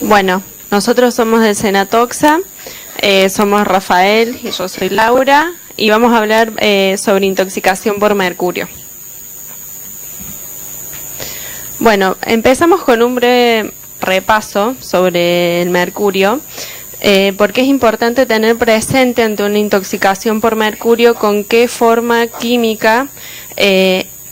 Bueno, nosotros somos del Senatoxa, somos Rafael y yo soy Laura, y vamos a hablar sobre intoxicación por mercurio. Bueno, empezamos con un breve repaso sobre el mercurio, porque es importante tener presente ante una intoxicación por mercurio con qué forma química,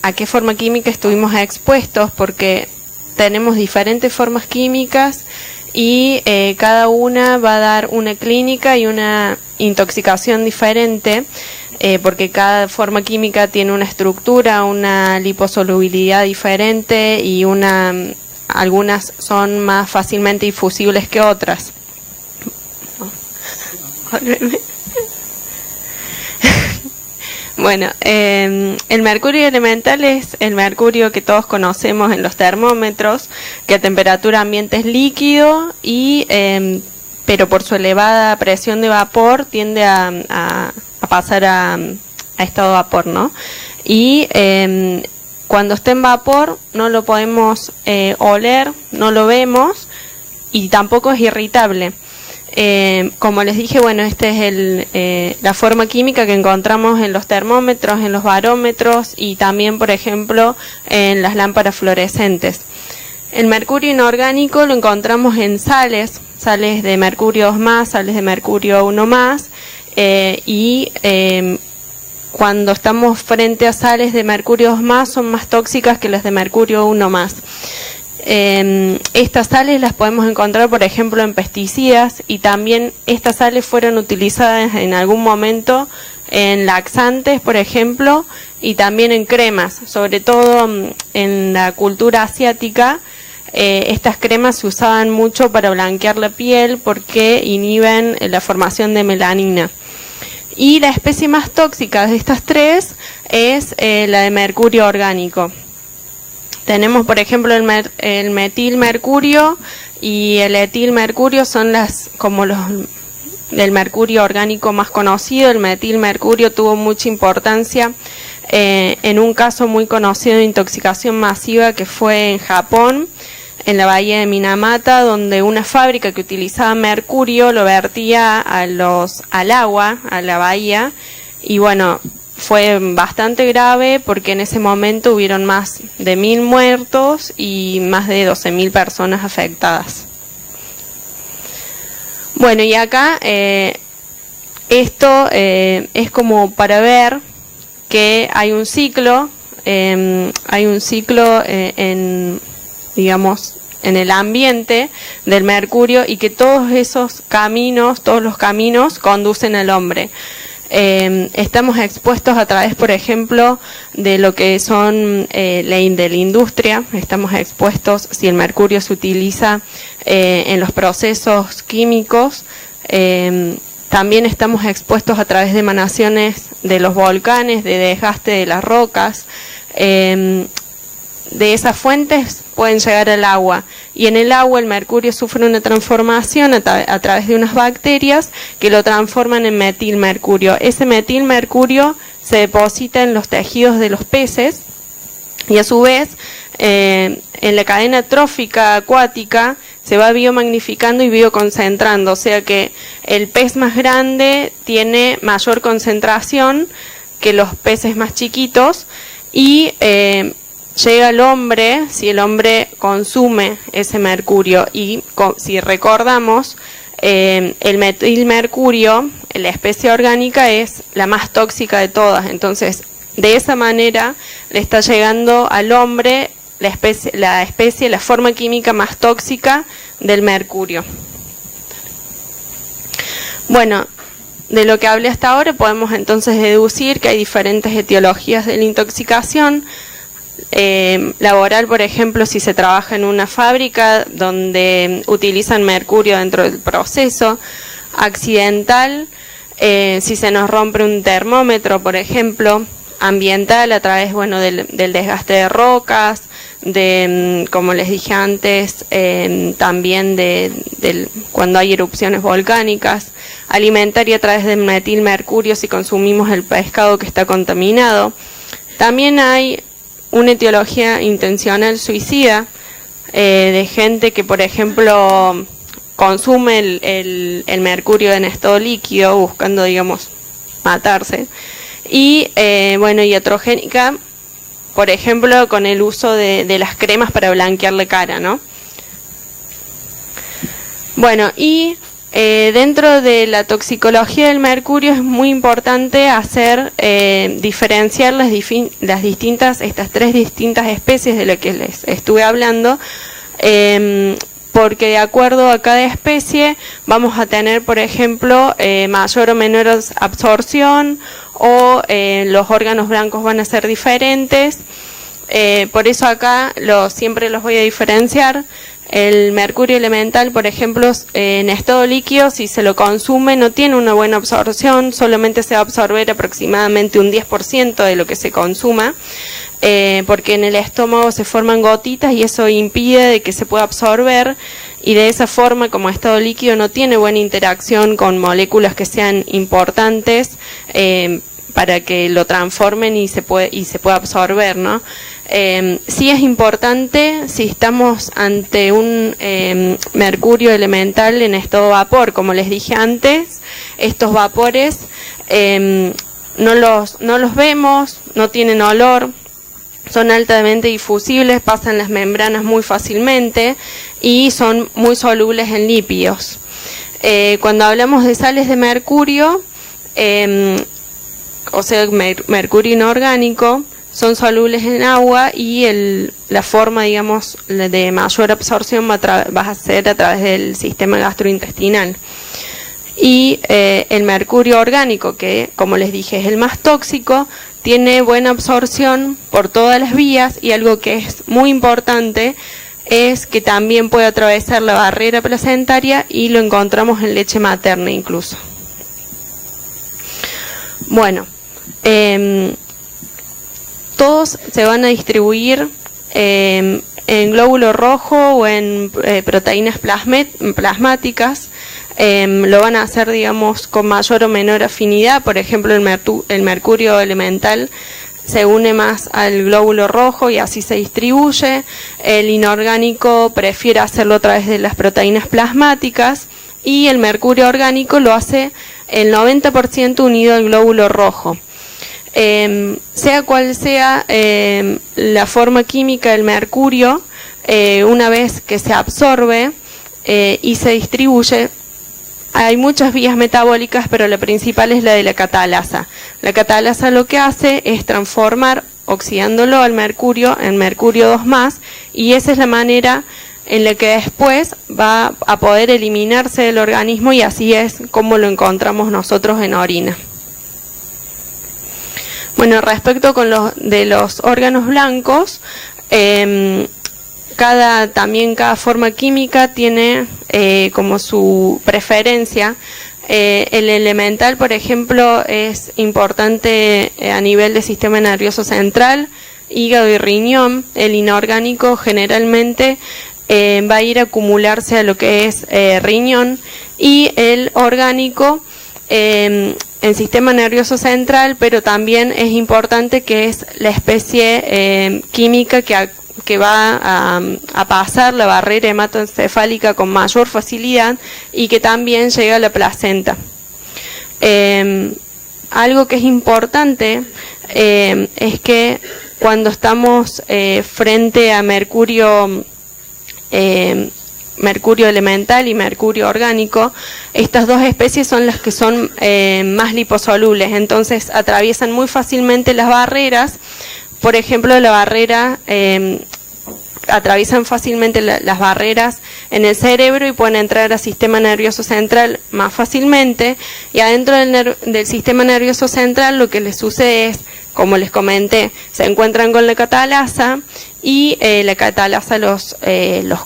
a qué forma química estuvimos expuestos, porque tenemos diferentes formas químicas y cada una va a dar una clínica y una intoxicación diferente, porque cada forma química tiene una estructura, una liposolubilidad diferente y algunas son más fácilmente difusibles que otras. Bueno, el mercurio elemental es el mercurio que todos conocemos en los termómetros, que a temperatura ambiente es líquido y pero por su elevada presión de vapor tiende a pasar a estado de vapor, ¿no? Y cuando está en vapor no lo podemos oler, no lo vemos y tampoco es irritable. Como les dije, bueno, esta es la forma química que encontramos en los termómetros, en los barómetros y también, por ejemplo, en las lámparas fluorescentes. El mercurio inorgánico lo encontramos en sales de mercurio 2+, sales de mercurio 1+, y cuando estamos frente a sales de mercurio 2+, son más tóxicas que las de mercurio 1+. Estas sales las podemos encontrar, por ejemplo, en pesticidas, y también estas sales fueron utilizadas en algún momento en laxantes, por ejemplo, y también en cremas, sobre todo en la cultura asiática. Estas cremas se usaban mucho para blanquear la piel porque inhiben la formación de melanina. Y la especie más tóxica de estas tres es la de mercurio orgánico. Tenemos, por ejemplo, el metilmercurio y el etilmercurio, son del mercurio orgánico más conocido. El metilmercurio tuvo mucha importancia en un caso muy conocido de intoxicación masiva que fue en Japón, en la bahía de Minamata, donde una fábrica que utilizaba mercurio lo vertía al agua, a la bahía, y bueno, fue bastante grave porque en ese momento hubieron más de 1.000 muertos y más de 12.000 personas afectadas. Bueno, y acá esto es como para ver que hay un ciclo, digamos, en el ambiente del mercurio, y que todos los caminos conducen al hombre. Estamos expuestos a través, por ejemplo, de lo que son de la industria. Estamos expuestos, si el mercurio se utiliza en los procesos químicos, también estamos expuestos a través de emanaciones de los volcanes, de desgaste de las rocas. De esas fuentes pueden llegar al agua, y en el agua el mercurio sufre una transformación a través de unas bacterias que lo transforman en metilmercurio. Ese metilmercurio se deposita en los tejidos de los peces y a su vez en la cadena trófica acuática se va biomagnificando y bioconcentrando, o sea que el pez más grande tiene mayor concentración que los peces más chiquitos, y llega al hombre si el hombre consume ese mercurio. Y si recordamos, el metilmercurio, la especie orgánica, es la más tóxica de todas. Entonces, de esa manera le está llegando al hombre la forma química más tóxica del mercurio. Bueno, de lo que hablé hasta ahora podemos entonces deducir que hay diferentes etiologías de la intoxicación. Laboral, por ejemplo, si se trabaja en una fábrica donde utilizan mercurio dentro del proceso. Accidental, si se nos rompe un termómetro, por ejemplo. Ambiental, a través, bueno, del desgaste de rocas, como les dije antes, también cuando hay erupciones volcánicas. Alimentaria, a través del metilmercurio, si consumimos el pescado que está contaminado. También hay una etiología intencional suicida, de gente que, por ejemplo, consume el mercurio en estado líquido buscando, digamos, matarse. Y, bueno, iatrogénica, por ejemplo, con el uso de las cremas para blanquear la cara, ¿no? Bueno, y dentro de la toxicología del mercurio es muy importante diferenciar estas tres distintas especies de lo que les estuve hablando, porque de acuerdo a cada especie vamos a tener, por ejemplo, mayor o menor absorción, o los órganos blancos van a ser diferentes. Por eso acá siempre los voy a diferenciar. El mercurio elemental, por ejemplo, en estado líquido, si se lo consume, no tiene una buena absorción, solamente se va a absorber aproximadamente un 10% de lo que se consuma, porque en el estómago se forman gotitas y eso impide de que se pueda absorber, y de esa forma, como estado líquido no tiene buena interacción con moléculas que sean importantes para que lo transformen y se pueda absorber, ¿no? Sí es importante si estamos ante un mercurio elemental en estado vapor. Como les dije antes, estos vapores no los vemos, no tienen olor, son altamente difusibles, pasan las membranas muy fácilmente y son muy solubles en lípidos. Cuando hablamos de sales de mercurio, o sea, mercurio inorgánico, son solubles en agua y la forma, digamos, de mayor absorción va a ser a través del sistema gastrointestinal. Y el mercurio orgánico, que como les dije es el más tóxico, tiene buena absorción por todas las vías, y algo que es muy importante es que también puede atravesar la barrera placentaria y lo encontramos en leche materna incluso. Bueno, todos se van a distribuir en glóbulo rojo o en proteínas plasmáticas. Lo van a hacer, digamos, con mayor o menor afinidad. Por ejemplo, el mercurio elemental se une más al glóbulo rojo y así se distribuye. El inorgánico prefiere hacerlo a través de las proteínas plasmáticas, y el mercurio orgánico lo hace el 90% unido al glóbulo rojo. Sea cual sea la forma química del mercurio, una vez que se absorbe y se distribuye, hay muchas vías metabólicas, pero la principal es la de la catalasa. La catalasa lo que hace es transformar, oxidándolo al mercurio, en mercurio 2+, y esa es la manera en la que después va a poder eliminarse del organismo, y así es como lo encontramos nosotros en orina. Bueno, respecto de los órganos blancos, cada forma química tiene como su preferencia. El elemental, por ejemplo, es importante a nivel del sistema nervioso central, hígado y riñón. El inorgánico generalmente va a ir a acumularse a lo que es riñón, y el orgánico en sistema nervioso central, pero también es importante que es la especie química que va a pasar la barrera hematoencefálica con mayor facilidad y que también llega a la placenta. Algo que es importante es que cuando estamos frente a mercurio elemental y mercurio orgánico, estas dos especies son las que son más liposolubles, entonces atraviesan muy fácilmente las barreras. Por ejemplo, atraviesan fácilmente las barreras en el cerebro y pueden entrar al sistema nervioso central más fácilmente, y adentro del sistema nervioso central lo que les sucede es, como les comenté, se encuentran con la catalasa, y la catalasa los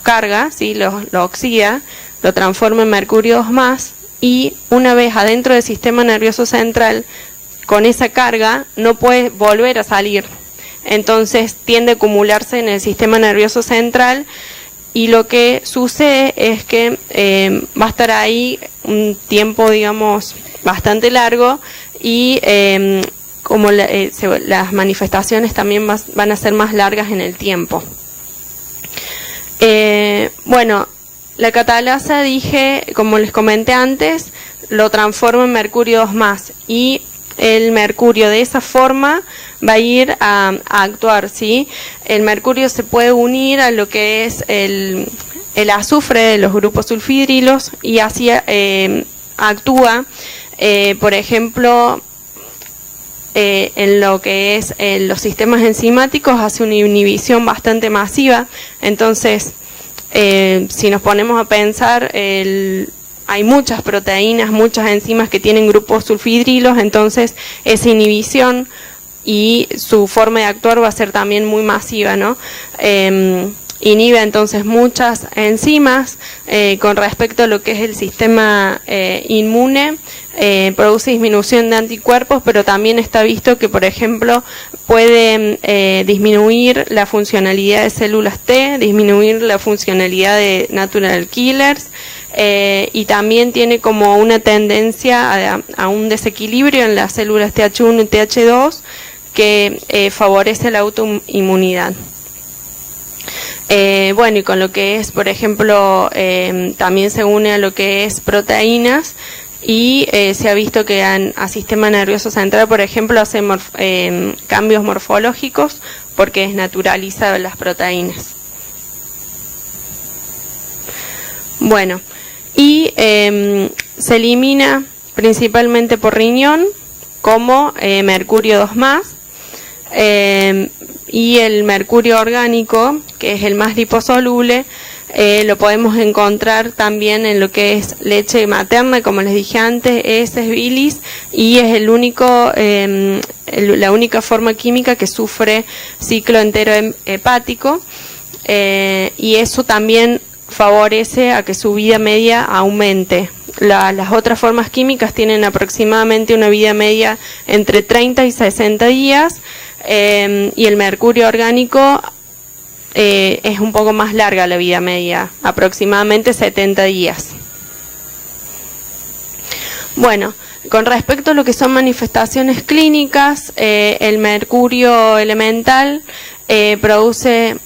carga, ¿sí? lo oxida, lo transforma en mercurio 2+, y una vez adentro del sistema nervioso central, con esa carga no puede volver a salir. Entonces tiende a acumularse en el sistema nervioso central, y lo que sucede es que va a estar ahí un tiempo, digamos, bastante largo, y como las manifestaciones también van a ser más largas en el tiempo. Bueno, la catalasa, dije, como les comenté antes, lo transforma en mercurio 2+, y el mercurio de esa forma va a ir a actuar, ¿sí? El mercurio se puede unir a lo que es el azufre de los grupos sulfidrilos y así actúa, por ejemplo, en lo que es los sistemas enzimáticos, hace una inhibición bastante masiva. Entonces, si nos ponemos a pensar, hay muchas proteínas, muchas enzimas que tienen grupos sulfidrilos, entonces esa inhibición y su forma de actuar va a ser también muy masiva, ¿no? Inhibe entonces muchas enzimas. Con respecto a lo que es el sistema inmune, produce disminución de anticuerpos, pero también está visto que, por ejemplo, puede disminuir la funcionalidad de células T, disminuir la funcionalidad de natural killers, y también tiene como una tendencia a un desequilibrio en las células TH1 y TH2 que favorece la autoinmunidad. Bueno, y con lo que es, por ejemplo, también se une a lo que es proteínas, y se ha visto que a sistema nervioso central, por ejemplo, hace cambios morfológicos porque desnaturaliza las proteínas. Bueno, y se elimina principalmente por riñón como mercurio 2+, y el mercurio orgánico, que es el más liposoluble, lo podemos encontrar también en lo que es leche materna, como les dije antes, heces, bilis, y es el único, la única forma química que sufre ciclo entero hepático, y eso también favorece a que su vida media aumente. Las otras formas químicas tienen aproximadamente una vida media entre 30 y 60 días, y el mercurio orgánico es un poco más larga la vida media, aproximadamente 70 días. Bueno, con respecto a lo que son manifestaciones clínicas, el mercurio elemental produce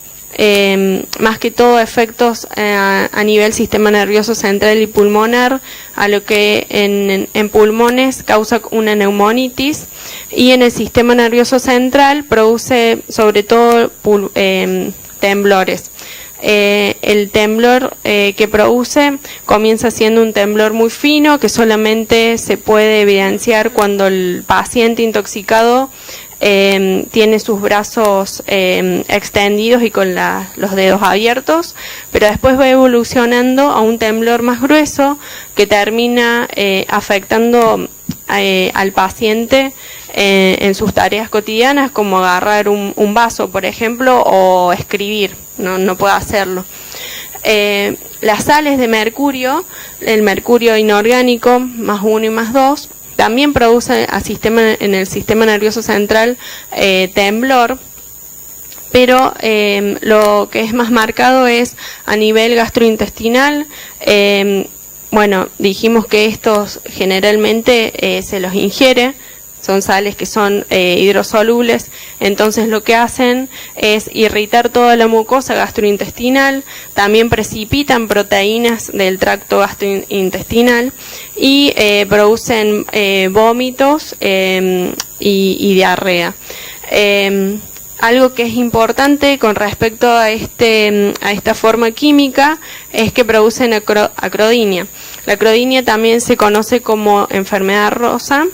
más que todo efectos a nivel sistema nervioso central y pulmonar, a lo que en pulmones causa una neumonitis, y en el sistema nervioso central produce sobre todo temblores. El temblor que produce comienza siendo un temblor muy fino que solamente se puede evidenciar cuando el paciente intoxicado tiene sus brazos extendidos y con los dedos abiertos, pero después va evolucionando a un temblor más grueso que termina afectando al paciente en sus tareas cotidianas, como agarrar un vaso, por ejemplo, o escribir. No puede hacerlo. Las sales de mercurio, el mercurio inorgánico, +1 y +2, también produce en el sistema nervioso central temblor, pero lo que es más marcado es a nivel gastrointestinal. Bueno, dijimos que estos generalmente se los ingiere, son sales que son hidrosolubles, entonces lo que hacen es irritar toda la mucosa gastrointestinal, también precipitan proteínas del tracto gastrointestinal y producen vómitos y diarrea. Algo que es importante con respecto a esta forma química es que producen acrodinia. La acrodinia también se conoce como enfermedad rosa,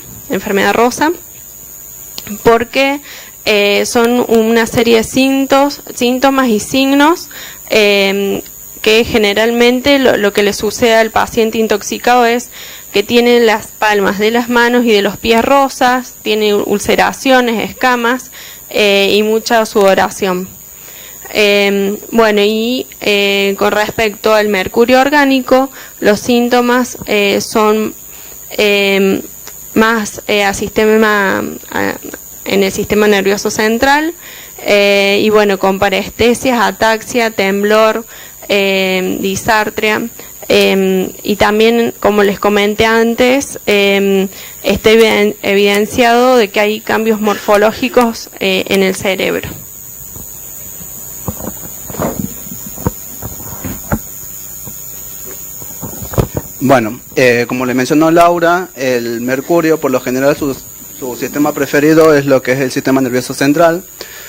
porque son una serie de síntomas y signos que generalmente lo que le sucede al paciente intoxicado es que tiene las palmas de las manos y de los pies rosas, tiene ulceraciones, escamas y mucha sudoración. Bueno, y con respecto al mercurio orgánico, los síntomas son más en el sistema nervioso central, y bueno, con parestesias, ataxia, temblor, disartria, y también, como les comenté antes, está evidenciado de que hay cambios morfológicos en el cerebro. Bueno, como le mencionó Laura, el mercurio, por lo general, su sistema preferido es lo que es el sistema nervioso central.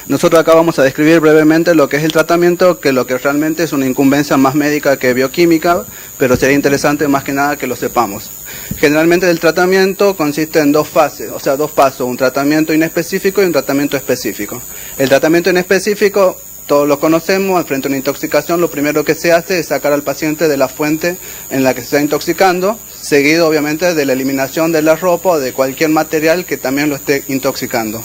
Nosotros acá vamos a describir brevemente lo que es el tratamiento, que lo que realmente es una incumbencia más médica que bioquímica, pero sería interesante más que nada que lo sepamos. Generalmente el tratamiento consiste en dos fases, o sea, dos pasos, un tratamiento inespecífico y un tratamiento específico. El tratamiento inespecífico, todos lo conocemos, frente a una intoxicación, lo primero que se hace es sacar al paciente de la fuente en la que se está intoxicando, seguido obviamente de la eliminación de la ropa o de cualquier material que también lo esté intoxicando.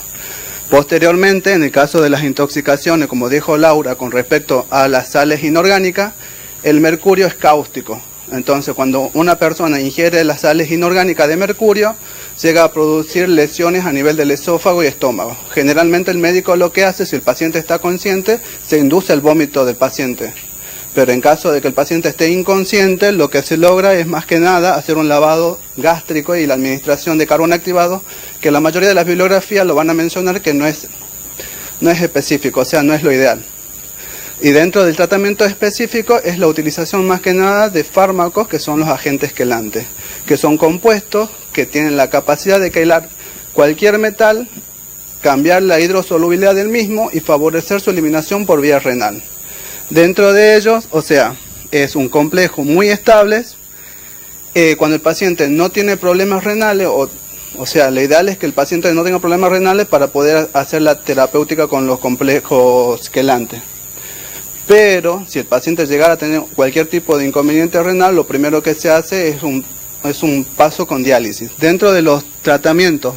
Posteriormente, en el caso de las intoxicaciones, como dijo Laura, con respecto a las sales inorgánicas, el mercurio es cáustico. Entonces, cuando una persona ingiere las sales inorgánicas de mercurio, llega a producir lesiones a nivel del esófago y estómago. Generalmente el médico lo que hace, si el paciente está consciente, se induce el vómito del paciente. Pero en caso de que el paciente esté inconsciente, lo que se logra es más que nada hacer un lavado gástrico y la administración de carbón activado, que la mayoría de las bibliografías lo van a mencionar que no es específico, o sea, no es lo ideal. Y dentro del tratamiento específico es la utilización más que nada de fármacos que son los agentes quelantes, que son compuestos que tienen la capacidad de quelar cualquier metal, cambiar la hidrosolubilidad del mismo y favorecer su eliminación por vía renal. Dentro de ellos, o sea, es un complejo muy estable. Cuando el paciente no tiene problemas renales, o sea, lo ideal es que el paciente no tenga problemas renales para poder hacer la terapéutica con los complejos quelantes. Pero si el paciente llegara a tener cualquier tipo de inconveniente renal, lo primero que se hace es un paso con diálisis. Dentro de los tratamientos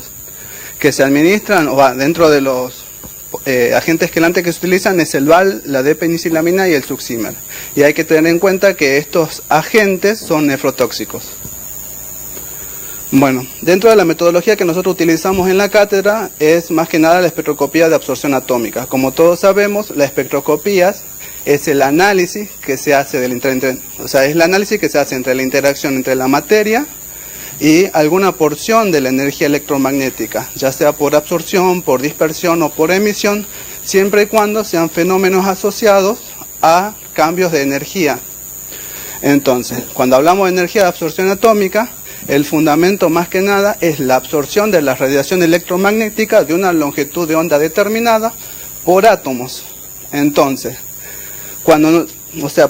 que se administran, o dentro de los agentes quelantes que se utilizan es el VAL, la D-penicilamina y el Succimer. Y hay que tener en cuenta que estos agentes son nefrotóxicos. Bueno, dentro de la metodología que nosotros utilizamos en la cátedra es más que nada la espectroscopía de absorción atómica. Como todos sabemos, la espectroscopía es el análisis que se hace es el análisis que se hace entre la interacción entre la materia y alguna porción de la energía electromagnética, ya sea por absorción, por dispersión o por emisión, siempre y cuando sean fenómenos asociados a cambios de energía. Entonces, cuando hablamos de energía de absorción atómica, el fundamento más que nada es la absorción de la radiación electromagnética de una longitud de onda determinada por átomos. Entonces,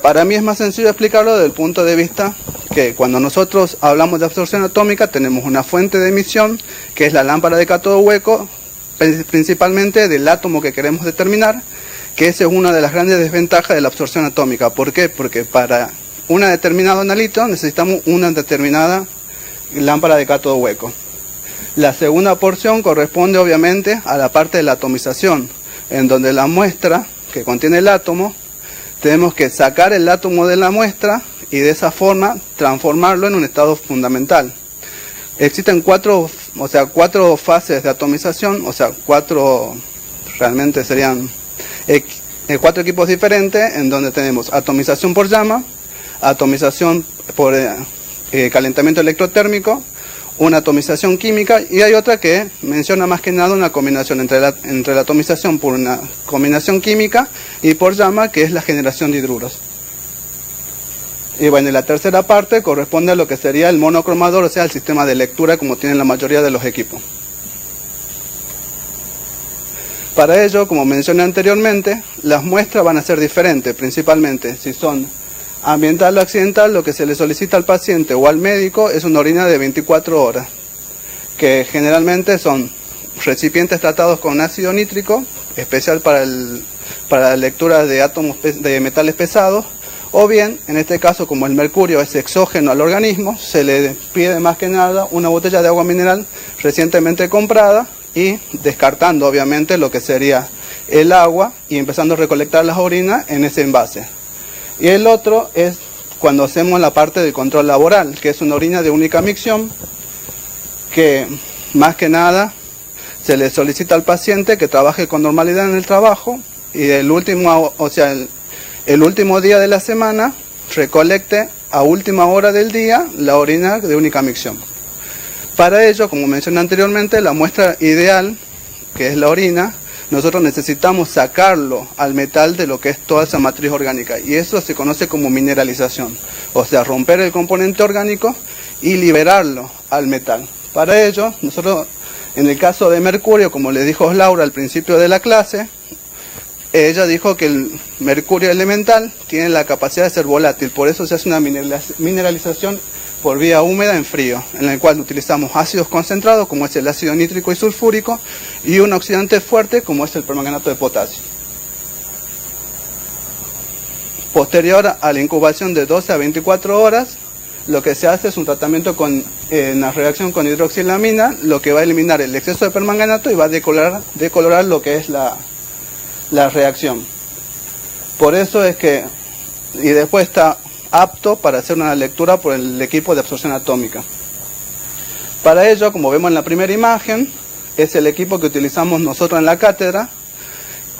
para mí es más sencillo explicarlo desde el punto de vista que cuando nosotros hablamos de absorción atómica tenemos una fuente de emisión que es la lámpara de cátodo hueco, principalmente del átomo que queremos determinar, que esa es una de las grandes desventajas de la absorción atómica. ¿Por qué? Porque para un determinado analito necesitamos una determinada lámpara de cátodo hueco. La segunda porción corresponde obviamente a la parte de la atomización, en donde la muestra que contiene el átomo, tenemos que sacar el átomo de la muestra y de esa forma transformarlo en un estado fundamental. Existen cuatro fases de atomización, realmente serían cuatro equipos diferentes, en donde tenemos atomización por llama, atomización por calentamiento electrotérmico, una atomización química, y hay otra que menciona más que nada una combinación entre la atomización por una combinación química y por llama, que es la generación de hidruros. Y bueno, la tercera parte corresponde a lo que sería el monocromador, o sea, el sistema de lectura como tienen la mayoría de los equipos. Para ello, como mencioné anteriormente, las muestras van a ser diferentes, principalmente si son ambiental o accidental. Lo que se le solicita al paciente o al médico es una orina de 24 horas, que generalmente son recipientes tratados con ácido nítrico, especial para la lectura de átomos de metales pesados, o bien, en este caso, como el mercurio es exógeno al organismo, se le pide más que nada una botella de agua mineral recientemente comprada y descartando obviamente lo que sería el agua y empezando a recolectar las orinas en ese envase. Y el otro es cuando hacemos la parte del control laboral, que es una orina de única micción, que más que nada se le solicita al paciente que trabaje con normalidad en el trabajo y el último día de la semana recolecte a última hora del día la orina de única micción. Para ello, como mencioné anteriormente, la muestra ideal, que es la orina, nosotros necesitamos sacarlo al metal de lo que es toda esa matriz orgánica, y eso se conoce como mineralización, o sea, romper el componente orgánico y liberarlo al metal. Para ello, nosotros, en el caso de mercurio, como le dijo Laura al principio de la clase, ella dijo que el mercurio elemental tiene la capacidad de ser volátil, por eso se hace una mineralización por vía húmeda en frío, en la cual utilizamos ácidos concentrados, como es el ácido nítrico y sulfúrico, y un oxidante fuerte, como es el permanganato de potasio. Posterior a la incubación de 12 a 24 horas, lo que se hace es un tratamiento con una reacción con hidroxilamina, lo que va a eliminar el exceso de permanganato y va a decolorar lo que es la reacción. Por eso es que, y después está apto para hacer una lectura por el equipo de absorción atómica. Para ello, como vemos en la primera imagen, es el equipo que utilizamos nosotros en la cátedra,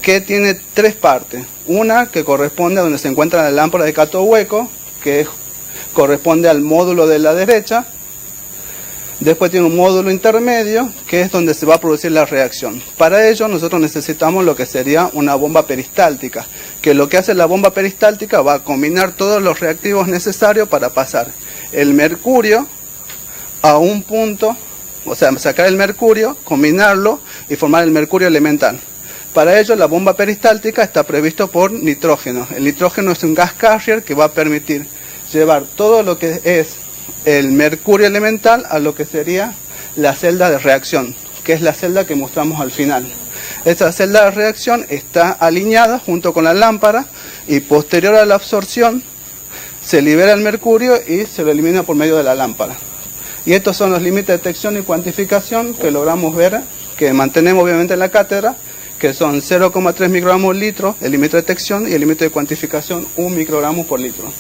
que tiene tres partes. Una que corresponde a donde se encuentra la lámpara de cátodo hueco, que corresponde al módulo de la derecha. Después tiene un módulo intermedio, que es donde se va a producir la reacción. Para ello nosotros necesitamos lo que sería una bomba peristáltica, que lo que hace la bomba peristáltica va a combinar todos los reactivos necesarios para pasar el mercurio a un punto, o sea, sacar el mercurio, combinarlo y formar el mercurio elemental. Para ello la bomba peristáltica está previsto por nitrógeno. El nitrógeno es un gas carrier que va a permitir llevar todo lo que es el mercurio elemental a lo que sería la celda de reacción, que es la celda que mostramos al final. Esa celda de reacción está alineada junto con la lámpara y posterior a la absorción se libera el mercurio y se lo elimina por medio de la lámpara. Y estos son los límites de detección y cuantificación que logramos ver, que mantenemos obviamente en la cátedra, que son 0,3 microgramos litro el límite de detección y el límite de cuantificación 1 microgramo por litro.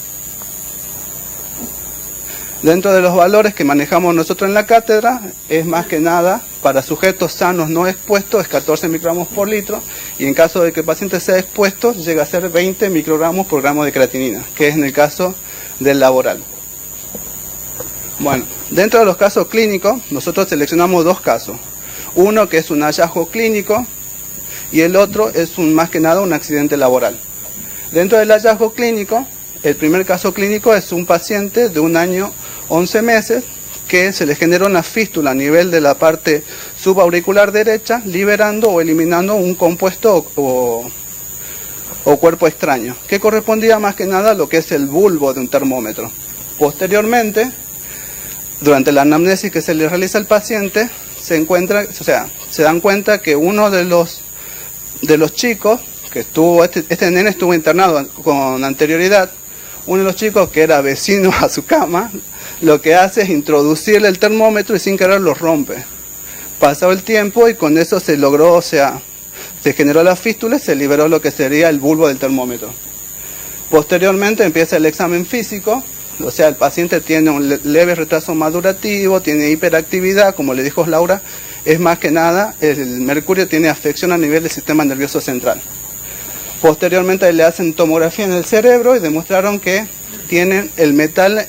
Dentro de los valores que manejamos nosotros en la cátedra, es más que nada para sujetos sanos no expuestos es 14 microgramos por litro, y en caso de que el paciente sea expuesto llega a ser 20 microgramos por gramo de creatinina, que es en el caso del laboral. Bueno, dentro de los casos clínicos nosotros seleccionamos dos casos, uno que es un hallazgo clínico y el otro es más que nada un accidente laboral. Dentro del hallazgo clínico, el primer caso clínico es un paciente de 1 año 11 meses que se le genera una fístula a nivel de la parte subauricular derecha, liberando o eliminando un compuesto o cuerpo extraño, que correspondía más que nada a lo que es el bulbo de un termómetro. Posteriormente, durante la anamnesis que se le realiza al paciente, se dan cuenta que uno de los chicos que estuvo, este nene estuvo internado con anterioridad, uno de los chicos que era vecino a su cama, lo que hace es introducirle el termómetro y sin querer lo rompe. Pasó el tiempo y con eso se logró, se generó la fístula y se liberó lo que sería el bulbo del termómetro. Posteriormente empieza el examen físico, o sea, el paciente tiene un leve retraso madurativo, tiene hiperactividad, como le dijo Laura, es más que nada, el mercurio tiene afección a nivel del sistema nervioso central. Posteriormente le hacen tomografía en el cerebro y demostraron que tienen el metal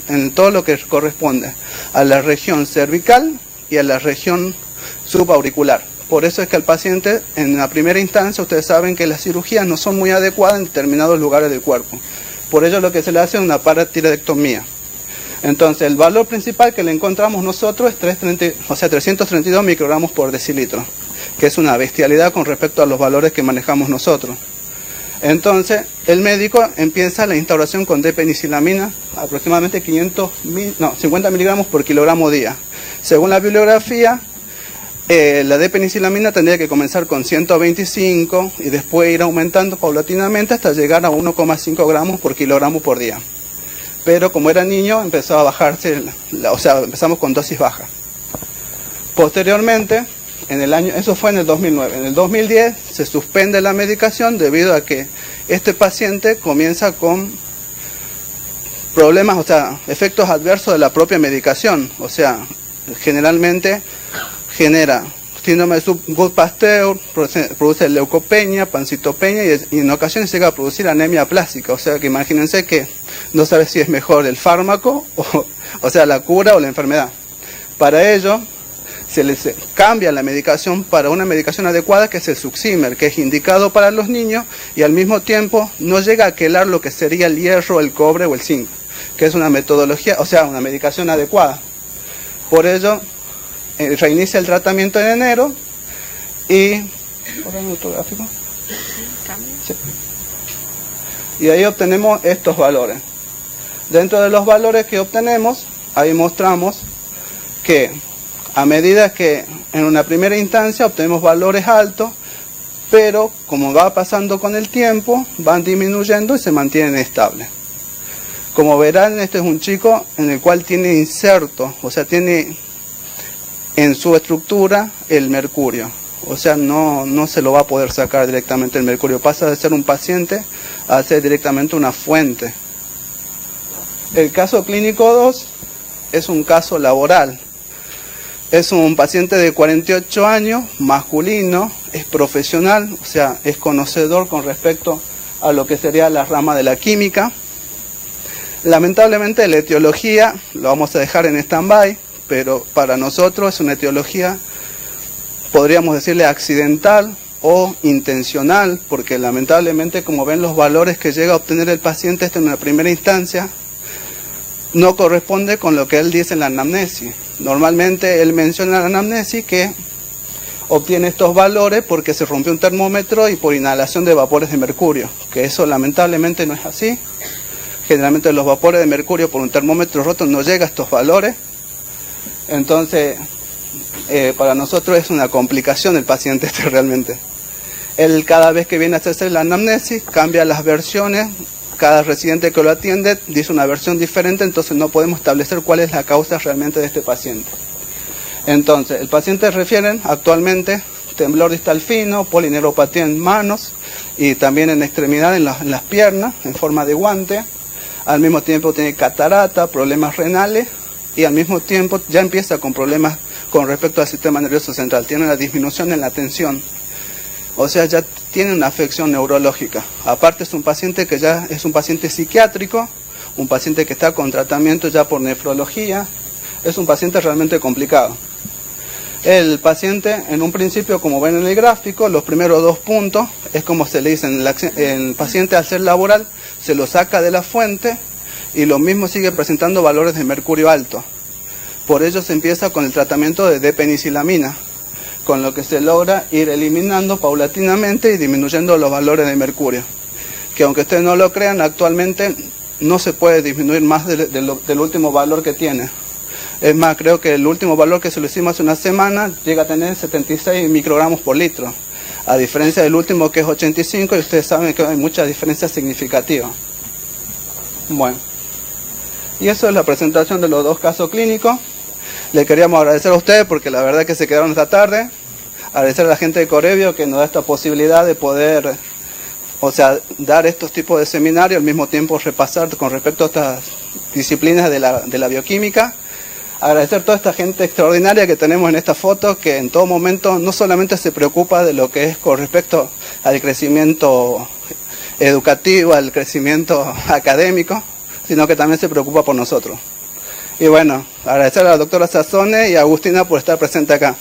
en todo lo que corresponde a la región cervical y a la región subauricular. Por eso es que al paciente, en la primera instancia, ustedes saben que las cirugías no son muy adecuadas en determinados lugares del cuerpo. Por ello lo que se le hace es una paratiroidectomía. Entonces el valor principal que le encontramos nosotros es 332 microgramos por decilitro, que es una bestialidad con respecto a los valores que manejamos nosotros. Entonces, el médico empieza la instauración con D-penicilamina, aproximadamente 50 miligramos por kilogramo día. Según la bibliografía, la D-penicilamina tendría que comenzar con 125 y después ir aumentando paulatinamente hasta llegar a 1,5 gramos por kilogramo por día. Pero como era niño, empezó a bajarse, empezamos con dosis baja. Posteriormente, eso fue en el 2009. En el 2010 se suspende la medicación debido a que este paciente comienza con problemas, efectos adversos de la propia medicación. Generalmente genera síndrome de Gut-Pasteur, produce leucopenia, pancitopenia y en ocasiones llega a producir anemia plástica. Que imagínense que no sabe si es mejor el fármaco, la cura o la enfermedad. Para ello, se les cambia la medicación para una medicación adecuada, que es el Suximer, que es indicado para los niños y al mismo tiempo no llega a quelar lo que sería el hierro, el cobre o el zinc, que es una metodología, o sea, una medicación adecuada. Por ello, reinicia el tratamiento en enero y... ¿por el otro gráfico? Sí. Y ahí obtenemos estos valores. Dentro de los valores que obtenemos, ahí mostramos que a medida que en una primera instancia obtenemos valores altos, pero como va pasando con el tiempo, van disminuyendo y se mantienen estables. Como verán, este es un chico en el cual tiene inserto, o sea, tiene en su estructura el mercurio. O sea, no se lo va a poder sacar directamente el mercurio. Pasa de ser un paciente a ser directamente una fuente. El caso clínico 2 es un caso laboral. Es un paciente de 48 años, masculino, es profesional, o sea, es conocedor con respecto a lo que sería la rama de la química. Lamentablemente la etiología lo vamos a dejar en stand-by, pero para nosotros es una etiología, podríamos decirle accidental o intencional, porque lamentablemente, como ven, los valores que llega a obtener el paciente en una primera instancia no corresponde con lo que él dice en la anamnesis. Normalmente él menciona en la anamnesis que obtiene estos valores porque se rompió un termómetro y por inhalación de vapores de mercurio, que eso lamentablemente no es así. Generalmente los vapores de mercurio por un termómetro roto no llega a estos valores. Entonces, para nosotros es una complicación el paciente realmente. Él cada vez que viene a hacerse la anamnesis cambia las versiones. Cada residente que lo atiende dice una versión diferente, entonces no podemos establecer cuál es la causa realmente de este paciente. Entonces, el paciente refiere actualmente temblor distal fino, polineuropatía en manos y también en extremidad en las piernas, en forma de guante. Al mismo tiempo tiene catarata, problemas renales y al mismo tiempo ya empieza con problemas con respecto al sistema nervioso central. Tiene una disminución en la tensión. O sea, ya tiene una afección neurológica. Aparte es un paciente que ya es un paciente psiquiátrico, un paciente que está con tratamiento ya por nefrología. Es un paciente realmente complicado. El paciente, en un principio, como ven en el gráfico, los primeros 2 puntos, es como se le dice, el paciente al ser laboral se lo saca de la fuente y lo mismo sigue presentando valores de mercurio alto. Por ello se empieza con el tratamiento de D-penicilamina, con lo que se logra ir eliminando paulatinamente y disminuyendo los valores de mercurio. Que aunque ustedes no lo crean, actualmente no se puede disminuir más del último valor que tiene. Es más, creo que el último valor que se lo hicimos hace una semana llega a tener 76 microgramos por litro, a diferencia del último que es 85, y ustedes saben que hay muchas diferencias significativas. Bueno, y eso es la presentación de los 2 casos clínicos. Le queríamos agradecer a ustedes porque la verdad que se quedaron esta tarde. Agradecer a la gente de Corevio que nos da esta posibilidad de poder, o sea, dar estos tipos de seminarios, al mismo tiempo repasar con respecto a estas disciplinas de la bioquímica. Agradecer a toda esta gente extraordinaria que tenemos en esta foto, que en todo momento no solamente se preocupa de lo que es con respecto al crecimiento educativo, al crecimiento académico, sino que también se preocupa por nosotros. Y bueno, agradecer a la doctora Sassone y a Agustina por estar presente acá.